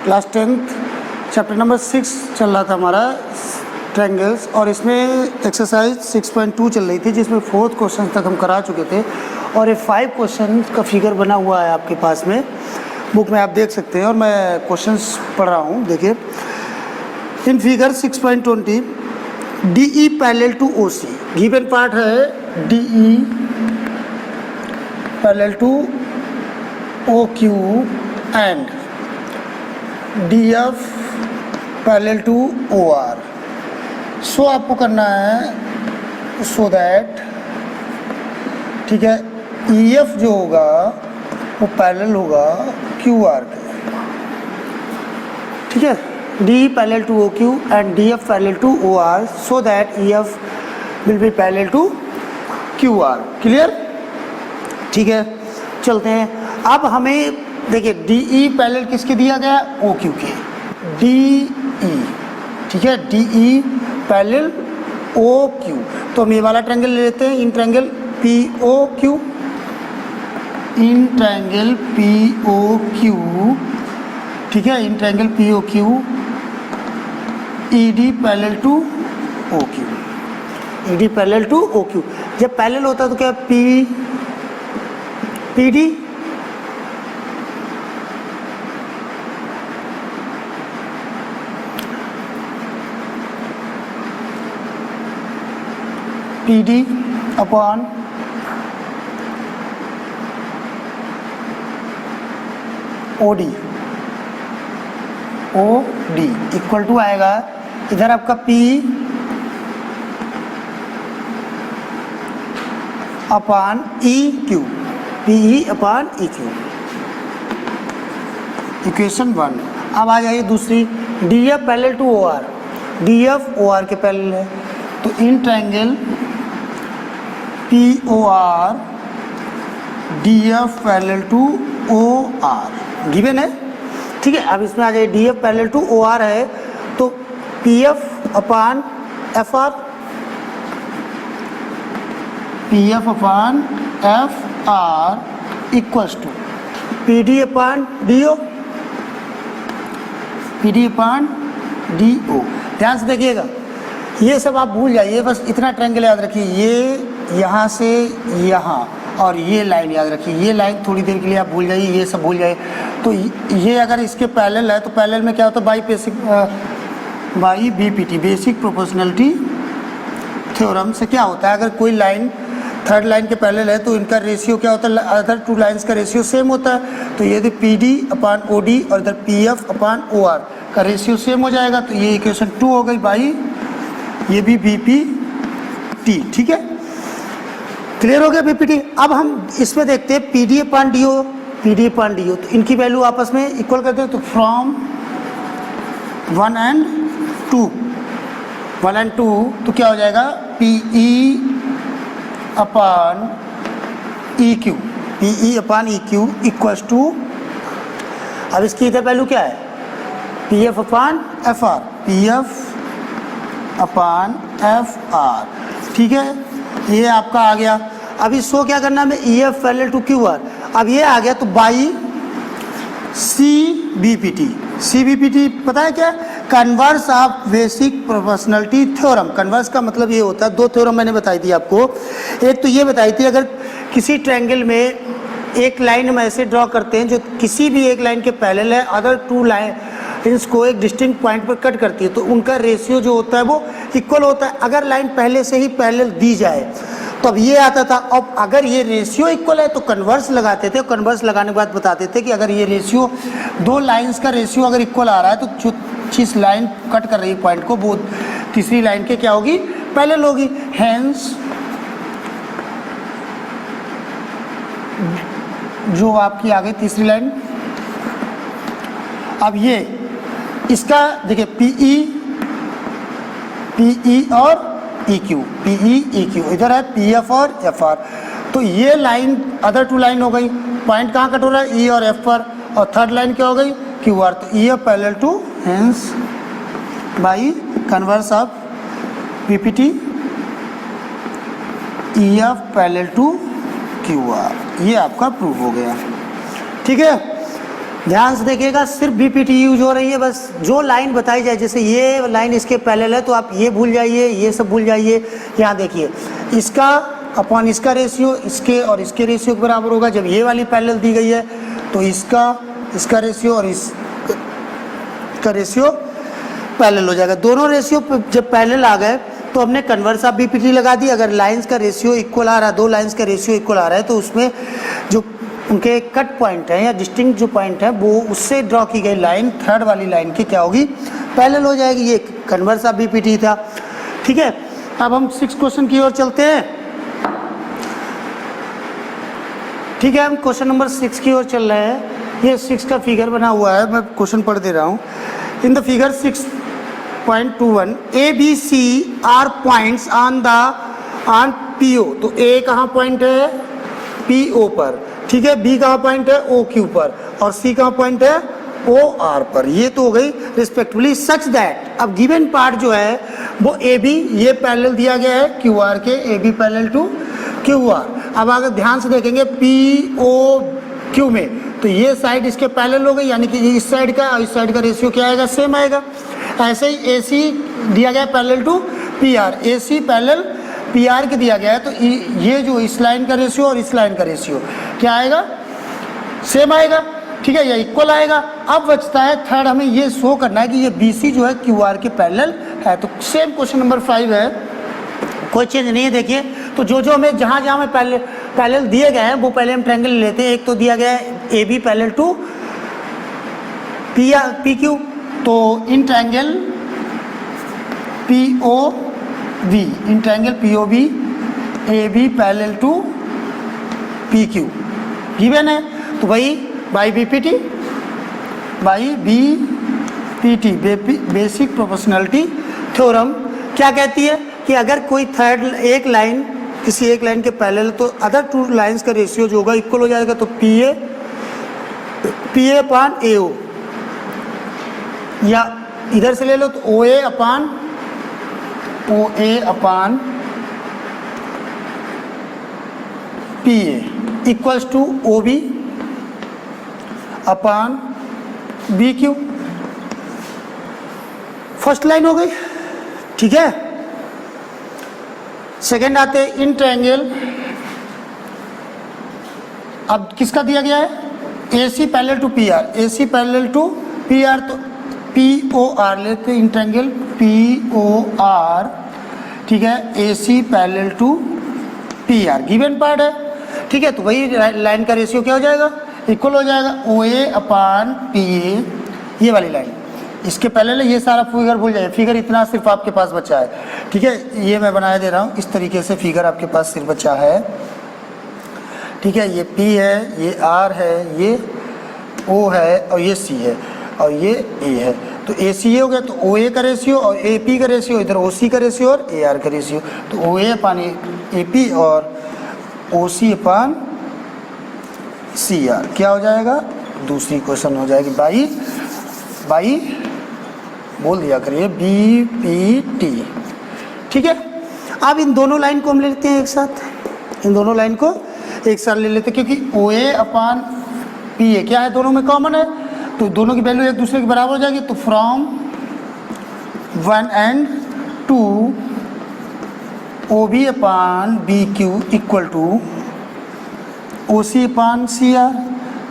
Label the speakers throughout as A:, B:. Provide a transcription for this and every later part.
A: Class 10th chapter number 6 चल रहा था हमारा ट्रायंगल्स, और इसमें एक्सरसाइज 6.2 चल रही थी जिसमें 4th क्वेश्चन तक हम करा चुके थे। और ये 5 क्वेश्चन का फिगर बना हुआ है आपके पास में, बुक में आप देख सकते हैं, और मैं क्वेश्चंस पढ़ रहा हूँ। देखिए, in figure 6.20 DE parallel to OC, given part है DE parallel to OQ and DF parallel to OR। So आपको करना है सो दैट, ठीक है, EF जो होगा वो पैरेलल होगा QR के, ठीक है, DE parallel to OQ and DF parallel to OR, so that EF will be parallel to QR। Clear? ठीक है, चलते हैं। अब हमें देखिए DE पैरेलल किसके दिया गया? OQ के, DE, ठीक है, DE पैरेलल OQ। तो हम ये वाला ट्रायंगल ले लेते हैं, in triangle POQ, in triangle POQ, ठीक है, in triangle POQ ED parallel to OQ, ED parallel to OQ। जब पैरेलल होता है तो क्या PD, PD upon OD equal to आएगा, इधर आपका P upon EQ, PE upon EQ, equation 1। अब आ जाइए दूसरी, DF parallel to OR, DF OR के पैरेलल है, तो in triangle POR DF parallel to OR given है, ठीक है। अब इसमें आ जाइए DF पैरेलल टू OR है, तो PF upon FR, PF upon FR equals to PD upon DO, PD upon DO। ध्यान से देखिएगा, ये सब आप भूल जाइए, बस इतना ट्रायंगल याद रखिए, ये यहाँ से यहाँ, और ये लाइन याद रखिए, ये लाइन थोड़ी देर के लिए आप भूल जाइए, ये सब भूल जाइए। तो ये अगर इसके पैरेलल है तो पैरेलल में क्या होता है? By BPT, basic proportionality theorem से क्या होता है, अगर कोई लाइन थर्ड लाइन के पैरेलल है तो इनका रेशियो क्या होता है? अदर टू लाइंस का रेशियो सेम होता है। तो ये PD अपॉन OD और इधर PF अपॉन OR का रेशियो सेम हो जाएगा, तो ये इक्वेशन 2 हो गई बाई ये भी BPT, ठीक है। क्लियर हो गया BPT। अब हम इसमें देखते हैं PD upon DO, PD upon DO, तो इनकी वैल्यू आपस में इक्वल करते हैं, तो फ्रॉम 1 and 2, 1 and 2, तो क्या हो जाएगा? PE upon EQ, PE upon EQ equals to, अब इसकी इधर वैल्यू क्या है? PF upon FR, PF upon FR, ठीक है, ये आपका आ गया। अब इसको क्या करना है? EF parallel to QR। अब ये आ गया तो बाई CBPT, CBPT पता है क्या? Converse of basic proportionality theorem. Converse का मतलब ये होता है, 2 थ्योरम मैंने बताई थी आपको। एक तो ये बताई थी, अगर किसी ट्रायंगल में एक लाइन हम ऐसे ड्रॉ करते हैं जो किसी भी एक लाइन के पैरेलल है, अदर टू लाइन इसको एक डिस्टिंक्ट पॉइंट पर कट करती है, तो उनका रेशियो जो होता है वो इक्वल होता है। अगर लाइन पहले से ही पैरेलल दी जाए तो अब ये आता था। अब अगर ये रेशियो इक्वल है तो कन्वर्स लगाते थे, कन्वर्स लगाने के बाद बताते थे कि अगर ये रेशियो 2 लाइंस का रेशियो अगर इक्वल आ रहा है तो जो जिस लाइन कट कर रही है पॉइंट को वो तीसरी लाइन के क्या होगी? पैरेलल होगी। हेंस जो आपकी आ गई तीसरी लाइन। अब ये इसका देखिए PE और EQ, PE EQ, इधर है PF और FR, तो ये लाइन अदर टू लाइन हो गई। पॉइंट कहाँ कट हो रहा है? E और F पर, और थर्ड लाइन क्या हो गई? QR। तो EF parallel to, hence by converse of BPT EF parallel to QR, ये आपका प्रूव हो गया, ठीक है। ध्यान से देखिएगा, सिर्फ बीपीटी यूज हो रही है, बस जो लाइन बताई जाए, जैसे ये लाइन इसके पैरेलल है तो आप ये भूल जाइए, ये सब भूल जाइए। यहाँ देखिए, इसका अपॉन इसका रेशियो इसके और इसके रेशियो के बराबर होगा। जब ये वाली पैरेलल दी गई है तो इसका रेशियो और इसका रेशियो पैरेलल हो जाएगा। दोनों रेशियो जब पैरेलल आ गए तो हमने कन्वर्स ऑफ बीपीटी लगा दी। अगर लाइंस का रेशियो इक्वल आ रहा है, दो लाइंस का रेशियो इक्वल आ रहा है, तो उसमें जो उनके कट पॉइंट है या डिस्टिंक्ट जो पॉइंट है वो उससे ड्रॉ की गई लाइन थर्ड वाली लाइन की क्या होगी, पैरेलल हो जाएगी। ये कन्वर्स ऑफ बीपीटी था। ठीक है, अब हम 6 क्वेश्चन की ओर चलते हैं। ठीक है, हम क्वेश्चन नंबर 6 की ओर चल रहे हैं। ये 6 का फिगर बना हुआ है, मैं क्वेश्चन पढ़ दे रहा हूँ। In the figure 6.21 ABC are points on PO। तो A कहाँ पॉइंट है, PO पर। ठीक है, B कहाँ पॉइंट है, OQ पर, और C कहाँ पॉइंट है, OR पर। ये तो हो गई रिस्पेक्टिवली सच दैट। अब गिवन पार्ट जो है वो AB, ये पैरेलल दिया गया है QR के, AB पैरेलल टू QR। अब अगर ध्यान से देखेंगे POQ में, तो ये साइड इसके पैरेलल हो गई, यानी कि इस साइड का और इस साइड का रेशियो क्या आएगा, सेम आएगा। ऐसे ही AC दिया गया parallel to PR, AC parallel PR के दिया गया है, तो ये जो इस लाइन का रेशियो और इस लाइन का रेशियो क्या आएगा, सेम आएगा। ठीक है, ये इक्वल आएगा। अब बचता है थर्ड, हमें ये शो करना है कि ये BC जो है QR के पैरेलल है। तो सेम क्वेश्चन नंबर 5 है, कोई चेंज नहीं है। देखिए, तो जो हमें जहाँ में पैरेलल दिए गए हैं वो पहले हम ट्रायंगल लेते हैं। एक तो दिया गया है AB पैरेलल टू PQ, तो in triangle POV, in triangle POV AB parallel to PQ given है। तो भाई by BPT basic proportionality theorem क्या कहती है कि अगर कोई थर्ड एक लाइन किसी एक लाइन के पैरेलल, तो अदर टू लाइंस का रेशियो जो होगा इक्वल हो जाएगा। तो PA अपान AO, या इधर से ले लो तो OA upon PA equals to OB upon BQ। First line हो गई। ठीक है, सेकेंड आते इन ट्रायंगल। अब किसका दिया गया है, AC parallel to PR, AC parallel to PR, तो POR लेते इन ट्रायंगल POR। ठीक है, AC parallel to PR given part है। ठीक है, तो वही लाइन का रेशियो क्या हो जाएगा, इक्वल हो जाएगा। OA अपान PA, ये वाली लाइन इसके पैरेलल है। ये सारा फिगर भूल जाइए, फिगर इतना सिर्फ आपके पास बचा है। ठीक है, ये मैं बनाया दे रहा हूँ, इस तरीके से फिगर आपके पास सिर्फ बचा है। ठीक है, ये P है, ये R है, ये O है, और ये C है, और ये A है। तो AC हो गया, तो OA का रेशियो और AP का रेशियो, इधर OC का रेशियो और AR का रेशियो। तो OA अपान AP और OC अपान CR क्या हो जाएगा, दूसरी क्वेश्चन हो जाएगी बाई बोल दिया करिए BPT। ठीक है, अब इन दोनों लाइन को हम ले लेते हैं एक साथ, इन दोनों लाइन को एक साथ ले लेते हैं, क्योंकि OA अपान PA क्या है, दोनों में कॉमन है, तो दोनों की वैल्यू एक दूसरे के बराबर हो जाएगी। तो from 1 and 2 OB upon BQ equal to OC upon CR,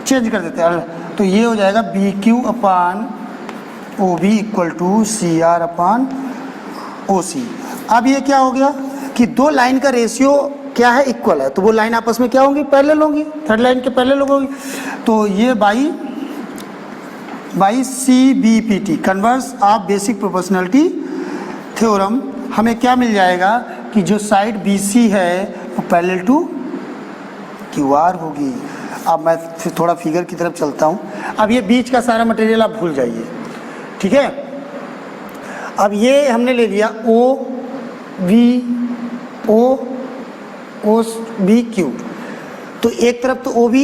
A: change कर देते हैं, तो ये हो जाएगा BQ upon OB equal to CR upon OC। अब ये क्या हो गया कि दो लाइन का रेशियो क्या है, इक्वल है, तो वो लाइन आपस में क्या होंगी, पैरेलल होंगी, थर्ड लाइन के पैरेलल होंगी। तो ये by CBPT converse of basic proportionality theorem हमें क्या मिल जाएगा कि जो साइड BC है वो पैरेलल टू QR होगी। अब मैं फिर थोड़ा फिगर की तरफ चलता हूँ। अब ये बीच का सारा मटेरियल आप भूल जाइए। ठीक है, अब ये हमने ले लिया OBQ, तो एक तरफ तो OB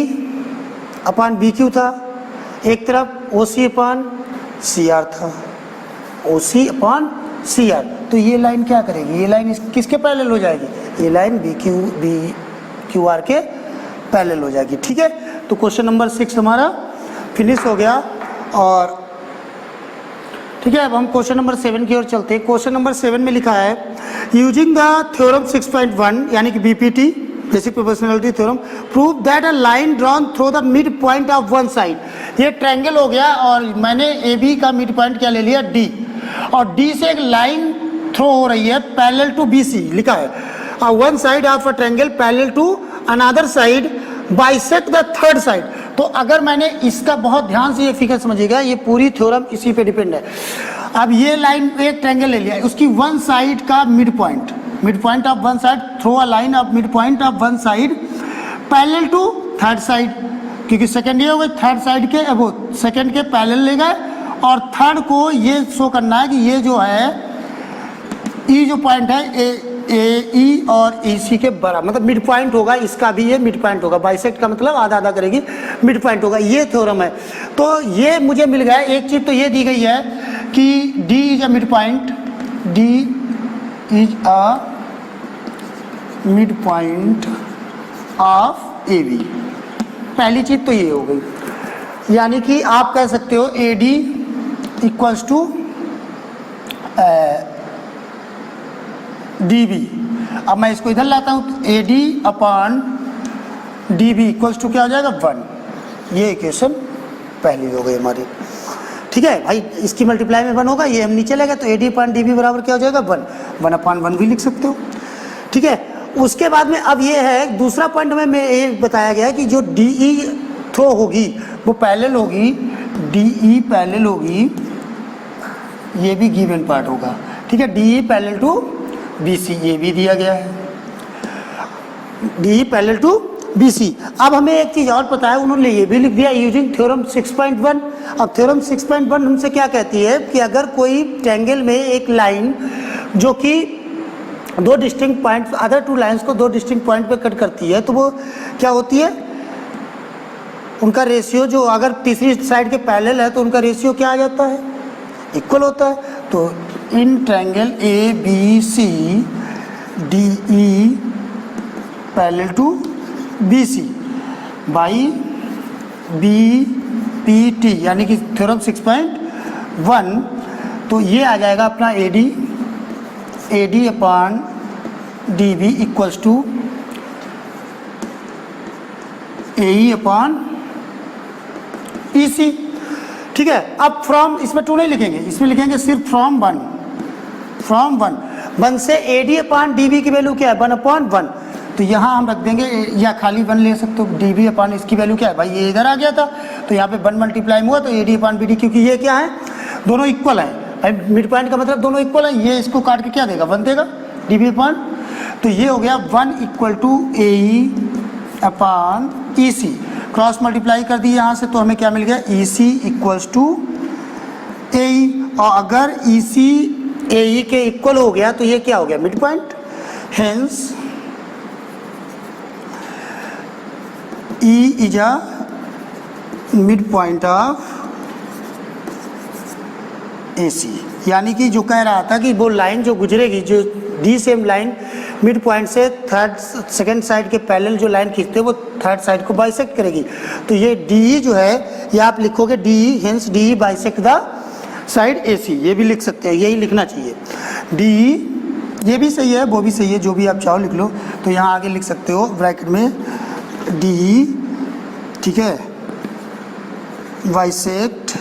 A: अपान BQ था, एक तरफ OC अपान CR था, OC अपान CR। तो ये लाइन क्या करेगी, ये लाइन किसके पैरेलल हो जाएगी, ये लाइन BQR के पैरेलल हो जाएगी। ठीक है, तो क्वेश्चन नंबर 6 हमारा फिनिश हो गया। और ठीक है, अब हम क्वेश्चन नंबर 7 की ओर चलते हैं। क्वेश्चन नंबर 7 में लिखा है यूजिंग द थ्योरम 6.1 यानी कि BPT basic proportionality theorem prove that a line drawn through the mid point of one side. ये ट्रायंगल हो गया और मैंने ए बी का मिड पॉइंट क्या ले लिया, डी, और डी से एक लाइन थ्रो हो रही है पैरेलल टू बी सी लिखा है। One side of a triangle parallel to another side bisect the third side. तो अगर मैंने इसका बहुत ध्यान से ये फिगर समझिएगा, ये पूरी थ्योरम इसी पे डिपेंड है। अब ये लाइन एक ट्रायंगल ले लिया, उसकी वन साइड का mid point of one side through a line of mid point of one side parallel to third side, क्योंकि सेकंड ये हो गई थर्ड साइड के, वो सेकंड के पैरेलल ले गए और थर्ड को ये शो करना है कि ये जो है ई जो पॉइंट है ए ई और ए सी के बराबर, मतलब मिड पॉइंट होगा, इसका भी ये मिड पॉइंट होगा। बाइसेक्ट का मतलब आधा आधा करेगी, मिड पॉइंट होगा, ये थ्योरम है। तो ये मुझे मिल गया। एक चीज़ तो ये दी गई है कि D is a mid point, D is a mid point of A B. पहली चीज़ तो ये हो गई, यानी कि आप कह सकते हो A D equals to D B. अब मैं इसको इधर लाता हूँ, A D upon D B equals to क्या हो जाएगा, 1। ये इक्वेशन पहली हो गई हमारी। ठीक है भाई, इसकी मल्टीप्लाई में 1 होगा, ये हम नीचे लेगा तो A D upon D B बराबर क्या हो जाएगा, 1 अपॉन 1 भी लिख सकते हो। ठीक है, उसके बाद में अब ये है दूसरा पॉइंट में ये बताया गया है कि जो डी ई थ्रो होगी वो पैरेलल होगी, डी ई पैरेलल होगी, ये भी गिवन पार्ट होगा। ठीक है, D E parallel to B C, ये भी दिया गया है, D parallel to B C. अब हमें एक चीज़ और पता है, उन्होंने ये भी लिख दिया यूजिंग थ्योरम 6.1। अब थ्योरम 6.1 हमसे क्या कहती है कि अगर कोई ट्रायंगल में एक लाइन जो कि दो distinct point, other two lines को दो डिस्टिंक्ट पॉइंट पे कट करती है, तो वो क्या होती है, उनका रेशियो जो अगर तीसरी साइड के पैरेलल है तो उनका रेशियो क्या आ जाता है, इक्वल होता है। तो in triangle A B C D E parallel to B C by B P T यानी कि थ्योरम 6.1, तो ये आ जाएगा अपना A D upon D B equals to A E upon E C. ठीक है, अब फ्रॉम इसमें 2 नहीं लिखेंगे, इसमें लिखेंगे सिर्फ फ्रॉम 1 से A D upon D B की वैल्यू क्या है, 1/1। तो यहाँ हम रख देंगे, या खाली 1 ले सकते हो, डी बी अपॉन इसकी वैल्यू क्या है भाई, ये इधर आ गया था तो यहाँ पे 1 मल्टीप्लाई हुआ तो A D upon B D, क्योंकि ये क्या है, दोनों इक्वल है भाई, मिड पॉइंट का मतलब दोनों इक्वल है। ये इसको काट के क्या देगा, 1 देगा, डी बी अपॉन, तो ये हो गया 1 equal to A E upon E C. Cross multiply कर दी यहाँ से तो हमें क्या मिल गया, ई सी इक्वल्स टू ए ई। और अगर ई सी ए ई के इक्वल हो गया तो ये क्या हो गया, mid point. Hence E is a mid point of A C. यानी कि जो कह रहा था कि वो लाइन जो गुजरेगी, जो D same line mid point से सेकंड साइड के पैरेलल जो लाइन खींचते हैं वो थर्ड साइड को बाइसेक्ट करेगी। तो ये डी जो है ये आप लिखोगे D, hence D bisect the side A C, ये भी लिख सकते हैं, यही लिखना चाहिए। डी ये भी सही है, वो भी सही है, जो भी आप चाहो लिख लो। तो यहाँ आगे लिख सकते हो ब्रैकेट में डी, ठीक है, बाइसेक्ट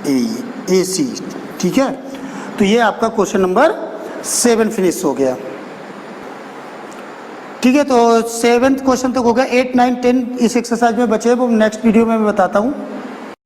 A: ए सी। ठीक है, तो ये आपका क्वेश्चन नंबर 7 फिनिश हो गया। ठीक है, तो 7th क्वेश्चन तक हो गया। 8, 9, 10 इस एक्सरसाइज में बचे, वो नेक्स्ट वीडियो में मैं बताता हूँ।